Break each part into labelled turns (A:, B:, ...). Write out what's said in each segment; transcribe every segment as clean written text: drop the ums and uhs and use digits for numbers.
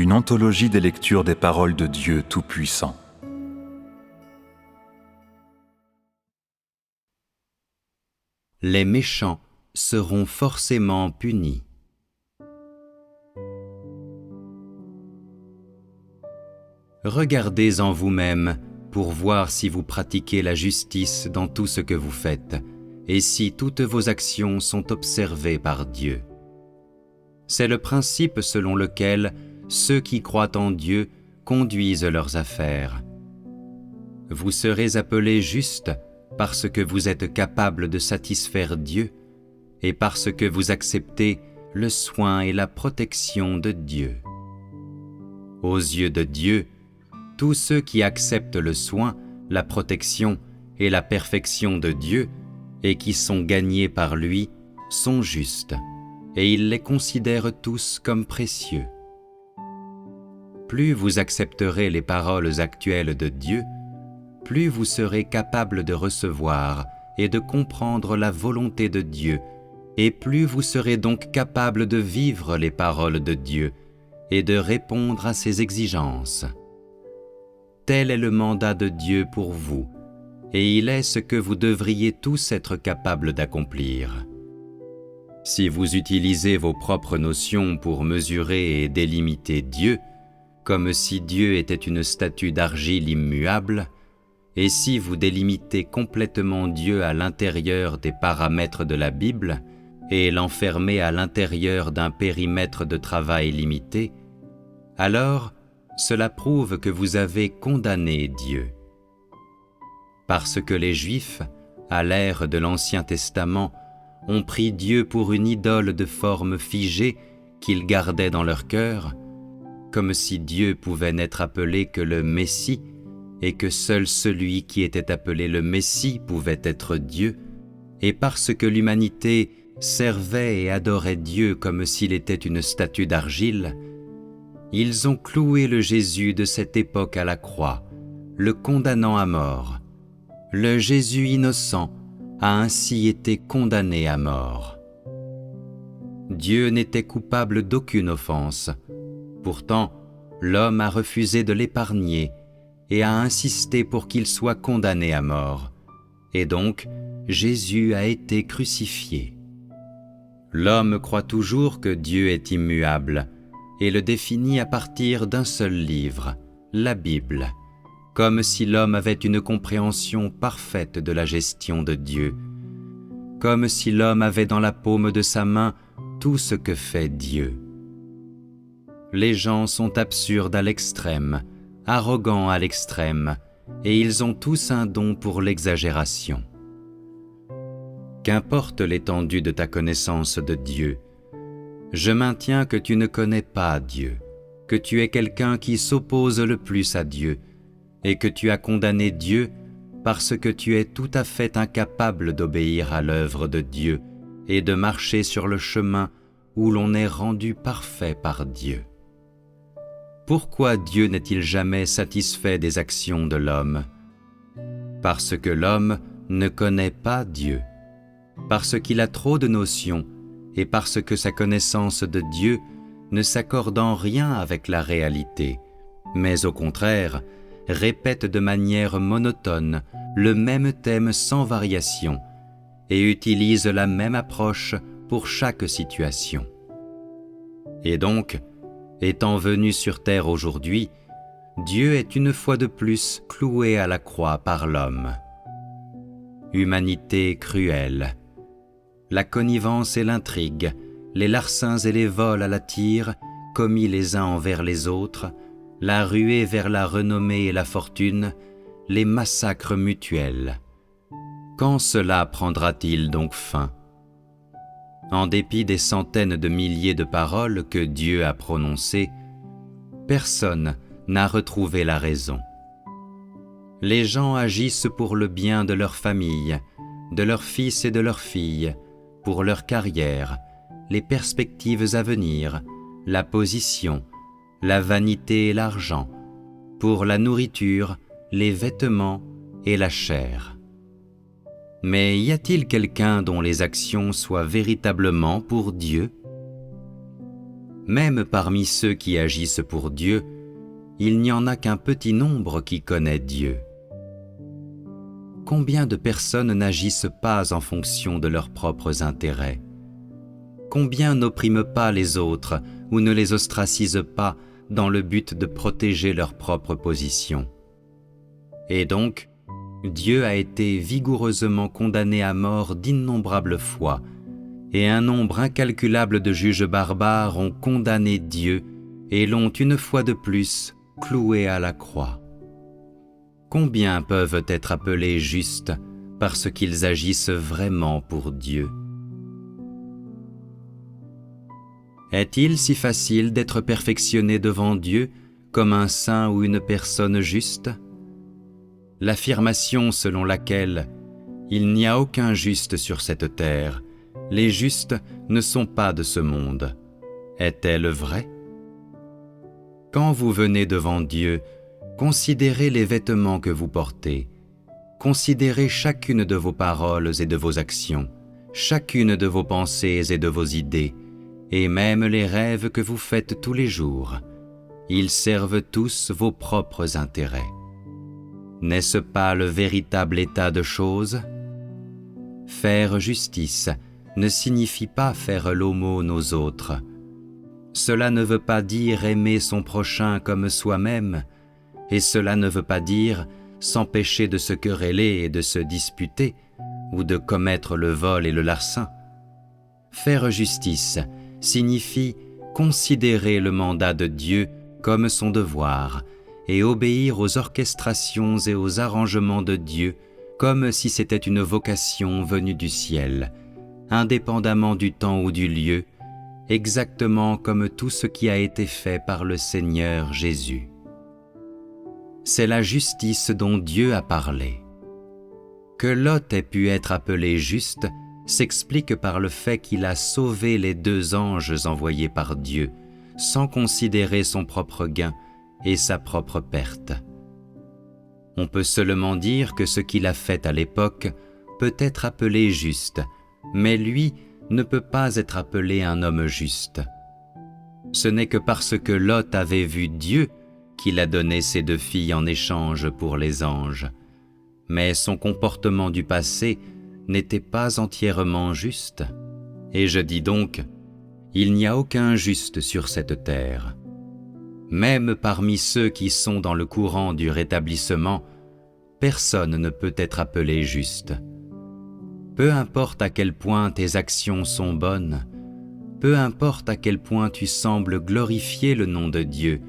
A: une anthologie des lectures des paroles de Dieu Tout-Puissant.
B: Les méchants seront forcément punis. Regardez en vous-même pour voir si vous pratiquez la justice dans tout ce que vous faites et si toutes vos actions sont observées par Dieu. C'est le principe selon lequel ceux qui croient en Dieu conduisent leurs affaires. Vous serez appelés justes parce que vous êtes capables de satisfaire Dieu et parce que vous acceptez le soin et la protection de Dieu. Aux yeux de Dieu, tous ceux qui acceptent le soin, la protection et la perfection de Dieu et qui sont gagnés par lui sont justes, et il les considère tous comme précieux. Plus vous accepterez les paroles actuelles de Dieu, plus vous serez capable de recevoir et de comprendre la volonté de Dieu, et plus vous serez donc capable de vivre les paroles de Dieu et de répondre à ses exigences. Tel est le mandat de Dieu pour vous, et il est ce que vous devriez tous être capables d'accomplir. Si vous utilisez vos propres notions pour mesurer et délimiter Dieu, comme si Dieu était une statue d'argile immuable, et si vous délimitez complètement Dieu à l'intérieur des paramètres de la Bible et l'enfermez à l'intérieur d'un périmètre de travail limité, alors cela prouve que vous avez condamné Dieu. Parce que les Juifs, à l'ère de l'Ancien Testament, ont pris Dieu pour une idole de forme figée qu'ils gardaient dans leur cœur, comme si Dieu pouvait n'être appelé que le Messie et que seul celui qui était appelé le Messie pouvait être Dieu, et parce que l'humanité servait et adorait Dieu comme s'il était une statue d'argile, ils ont cloué le Jésus de cette époque à la croix, le condamnant à mort. Le Jésus innocent a ainsi été condamné à mort. Dieu n'était coupable d'aucune offense. Pourtant, l'homme a refusé de l'épargner et a insisté pour qu'il soit condamné à mort. Et donc, Jésus a été crucifié. L'homme croit toujours que Dieu est immuable et le définit à partir d'un seul livre, la Bible, comme si l'homme avait une compréhension parfaite de la gestion de Dieu, comme si l'homme avait dans la paume de sa main tout ce que fait Dieu. Les gens sont absurdes à l'extrême, arrogants à l'extrême, et ils ont tous un don pour l'exagération. Qu'importe l'étendue de ta connaissance de Dieu, je maintiens que tu ne connais pas Dieu, que tu es quelqu'un qui s'oppose le plus à Dieu, et que tu as condamné Dieu parce que tu es tout à fait incapable d'obéir à l'œuvre de Dieu et de marcher sur le chemin où l'on est rendu parfait par Dieu. Pourquoi Dieu n'est-il jamais satisfait des actions de l'homme? Parce que l'homme ne connaît pas Dieu, parce qu'il a trop de notions et parce que sa connaissance de Dieu ne s'accorde en rien avec la réalité, mais au contraire, répète de manière monotone le même thème sans variation et utilise la même approche pour chaque situation. Et donc, étant venu sur terre aujourd'hui, Dieu est une fois de plus cloué à la croix par l'homme. Humanité cruelle. La connivence et l'intrigue, les larcins et les vols à la tire, commis les uns envers les autres, la ruée vers la renommée et la fortune, les massacres mutuels. Quand cela prendra-t-il donc fin? En dépit des centaines de milliers de paroles que Dieu a prononcées, personne n'a retrouvé la raison. Les gens agissent pour le bien de leur famille, de leurs fils et de leurs filles, pour leur carrière, les perspectives à venir, la position, la vanité et l'argent, pour la nourriture, les vêtements et la chair. Mais y a-t-il quelqu'un dont les actions soient véritablement pour Dieu? Même parmi ceux qui agissent pour Dieu, il n'y en a qu'un petit nombre qui connaît Dieu. Combien de personnes n'agissent pas en fonction de leurs propres intérêts? Combien n'oppriment pas les autres ou ne les ostracisent pas dans le but de protéger leur propre position? Et donc, Dieu a été vigoureusement condamné à mort d'innombrables fois, et un nombre incalculable de juges barbares ont condamné Dieu et l'ont une fois de plus cloué à la croix. Combien peuvent être appelés justes parce qu'ils agissent vraiment pour Dieu? Est-il si facile d'être perfectionné devant Dieu comme un saint ou une personne juste? L'affirmation selon laquelle « il n'y a aucun juste sur cette terre, les justes ne sont pas de ce monde » est-elle vraie? Quand vous venez devant Dieu, considérez les vêtements que vous portez, considérez chacune de vos paroles et de vos actions, chacune de vos pensées et de vos idées, et même les rêves que vous faites tous les jours. Ils servent tous vos propres intérêts. N'est-ce pas le véritable état de choses? Faire justice ne signifie pas faire l'aumône aux autres. Cela ne veut pas dire aimer son prochain comme soi-même, et cela ne veut pas dire s'empêcher de se quereller et de se disputer, ou de commettre le vol et le larcin. Faire justice signifie considérer le mandat de Dieu comme son devoir et obéir aux orchestrations et aux arrangements de Dieu comme si c'était une vocation venue du ciel, indépendamment du temps ou du lieu, exactement comme tout ce qui a été fait par le Seigneur Jésus. C'est la justice dont Dieu a parlé. Que Lot ait pu être appelé juste s'explique par le fait qu'il a sauvé les 2 anges envoyés par Dieu, sans considérer son propre gain et sa propre perte. On peut seulement dire que ce qu'il a fait à l'époque peut être appelé juste, mais lui ne peut pas être appelé un homme juste. Ce n'est que parce que Lot avait vu Dieu qu'il a donné ses 2 filles en échange pour les anges. Mais son comportement du passé n'était pas entièrement juste. Et je dis donc, il n'y a aucun juste sur cette terre. Même parmi ceux qui sont dans le courant du rétablissement, personne ne peut être appelé juste. Peu importe à quel point tes actions sont bonnes, peu importe à quel point tu sembles glorifier le nom de Dieu,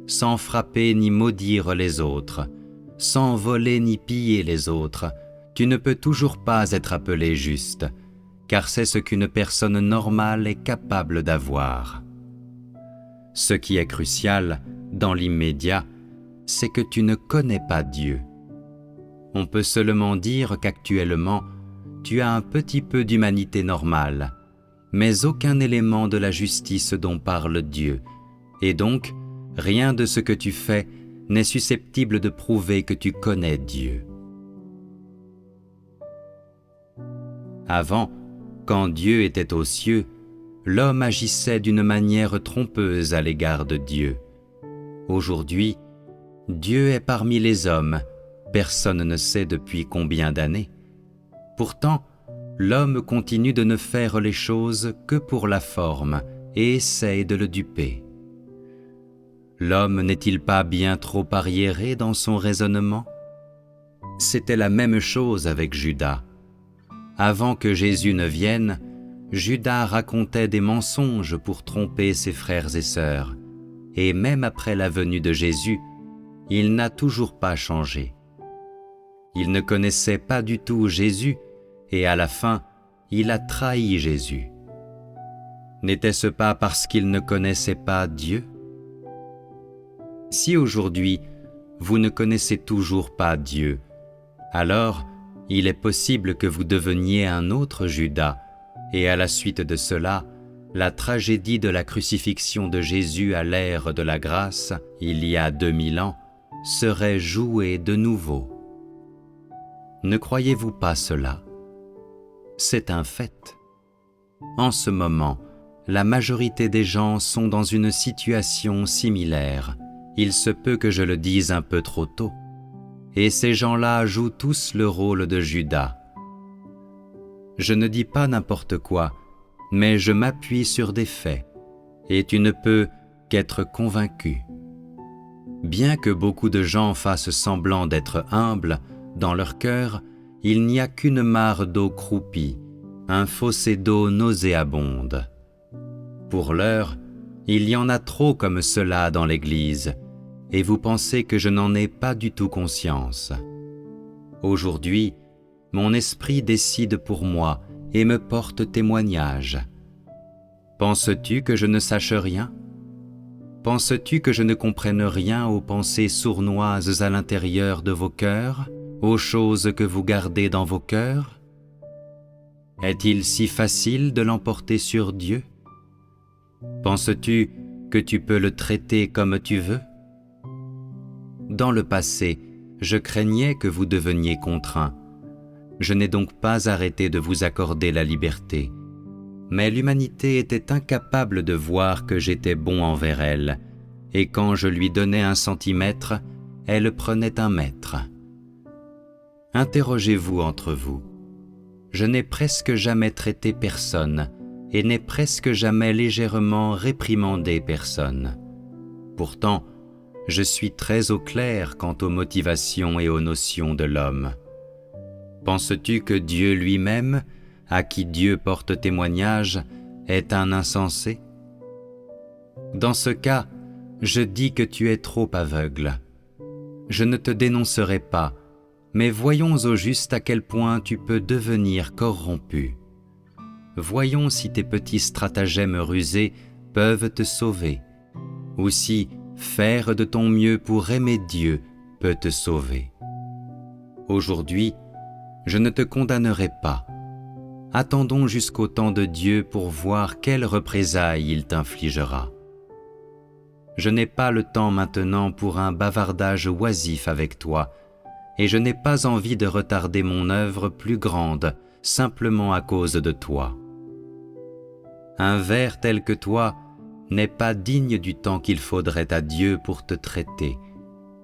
B: sans frapper ni maudire les autres, sans voler ni piller les autres, tu ne peux toujours pas être appelé juste, car c'est ce qu'une personne normale est capable d'avoir. Ce qui est crucial, dans l'immédiat, c'est que tu ne connais pas Dieu. On peut seulement dire qu'actuellement, tu as un petit peu d'humanité normale, mais aucun élément de la justice dont parle Dieu, et donc, rien de ce que tu fais n'est susceptible de prouver que tu connais Dieu. Avant, quand Dieu était aux cieux, l'homme agissait d'une manière trompeuse à l'égard de Dieu. Aujourd'hui, Dieu est parmi les hommes, personne ne sait depuis combien d'années. Pourtant, l'homme continue de ne faire les choses que pour la forme et essaye de le duper. L'homme n'est-il pas bien trop arriéré dans son raisonnement? C'était la même chose avec Judas. Avant que Jésus ne vienne, Judas racontait des mensonges pour tromper ses frères et sœurs, et même après la venue de Jésus, il n'a toujours pas changé. Il ne connaissait pas du tout Jésus, et à la fin, il a trahi Jésus. N'était-ce pas parce qu'il ne connaissait pas Dieu? Si aujourd'hui, vous ne connaissez toujours pas Dieu, alors il est possible que vous deveniez un autre Judas, et à la suite de cela, la tragédie de la crucifixion de Jésus à l'ère de la grâce, il y a 2000 ans, serait jouée de nouveau. Ne croyez-vous pas cela? C'est un fait. En ce moment, la majorité des gens sont dans une situation similaire. Il se peut que je le dise un peu trop tôt. Et ces gens-là jouent tous le rôle de Judas. Je ne dis pas n'importe quoi, mais je m'appuie sur des faits, et tu ne peux qu'être convaincu. Bien que beaucoup de gens fassent semblant d'être humbles, dans leur cœur, il n'y a qu'une mare d'eau croupie, un fossé d'eau nauséabonde. Pour l'heure, il y en a trop comme cela dans l'Église, et vous pensez que je n'en ai pas du tout conscience. Aujourd'hui, mon esprit décide pour moi et me porte témoignage. Penses-tu que je ne sache rien ? Penses-tu que je ne comprenne rien aux pensées sournoises à l'intérieur de vos cœurs, aux choses que vous gardez dans vos cœurs ? Est-il si facile de l'emporter sur Dieu ? Penses-tu que tu peux le traiter comme tu veux ? Dans le passé, je craignais que vous deveniez contraints. Je n'ai donc pas arrêté de vous accorder la liberté. Mais l'humanité était incapable de voir que j'étais bon envers elle, et quand je lui donnais 1 centimètre, elle prenait 1 mètre. Interrogez-vous entre vous. Je n'ai presque jamais traité personne, et n'ai presque jamais légèrement réprimandé personne. Pourtant, je suis très au clair quant aux motivations et aux notions de l'homme. Penses-tu que Dieu lui-même, à qui Dieu porte témoignage, est un insensé ? Dans ce cas, je dis que tu es trop aveugle. Je ne te dénoncerai pas, mais voyons au juste à quel point tu peux devenir corrompu. Voyons si tes petits stratagèmes rusés peuvent te sauver, ou si faire de ton mieux pour aimer Dieu peut te sauver. Aujourd'hui, je ne te condamnerai pas. Attendons jusqu'au temps de Dieu pour voir quelles représailles il t'infligera. Je n'ai pas le temps maintenant pour un bavardage oisif avec toi, et je n'ai pas envie de retarder mon œuvre plus grande simplement à cause de toi. Un ver tel que toi n'est pas digne du temps qu'il faudrait à Dieu pour te traiter.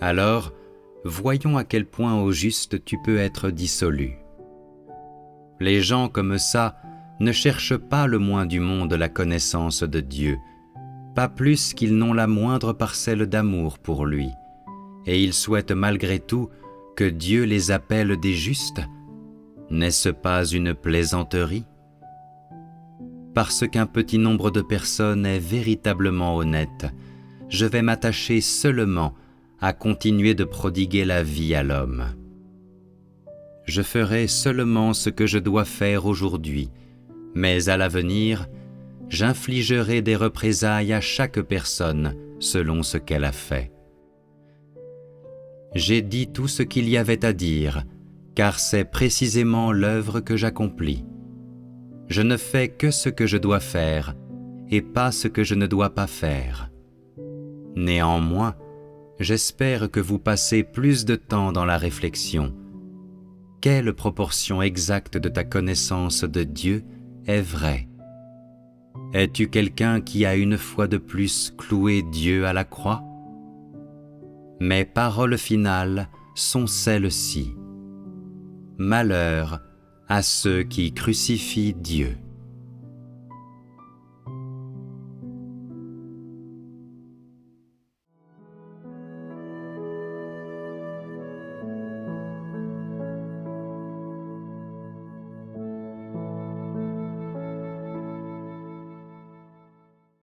B: Alors, voyons à quel point au juste tu peux être dissolu. Les gens comme ça ne cherchent pas le moins du monde la connaissance de Dieu, pas plus qu'ils n'ont la moindre parcelle d'amour pour lui, et ils souhaitent malgré tout que Dieu les appelle des justes. N'est-ce pas une plaisanterie ? Parce qu'un petit nombre de personnes est véritablement honnête, je vais m'attacher seulement à continuer de prodiguer la vie à l'homme. Je ferai seulement ce que je dois faire aujourd'hui, mais à l'avenir, j'infligerai des représailles à chaque personne selon ce qu'elle a fait. J'ai dit tout ce qu'il y avait à dire, car c'est précisément l'œuvre que j'accomplis. Je ne fais que ce que je dois faire, et pas ce que je ne dois pas faire. Néanmoins, j'espère que vous passez plus de temps dans la réflexion. Quelle proportion exacte de ta connaissance de Dieu est vraie ? Es-tu quelqu'un qui a une fois de plus cloué Dieu à la croix ? Mes paroles finales sont celles-ci. Malheur à ceux qui crucifient Dieu.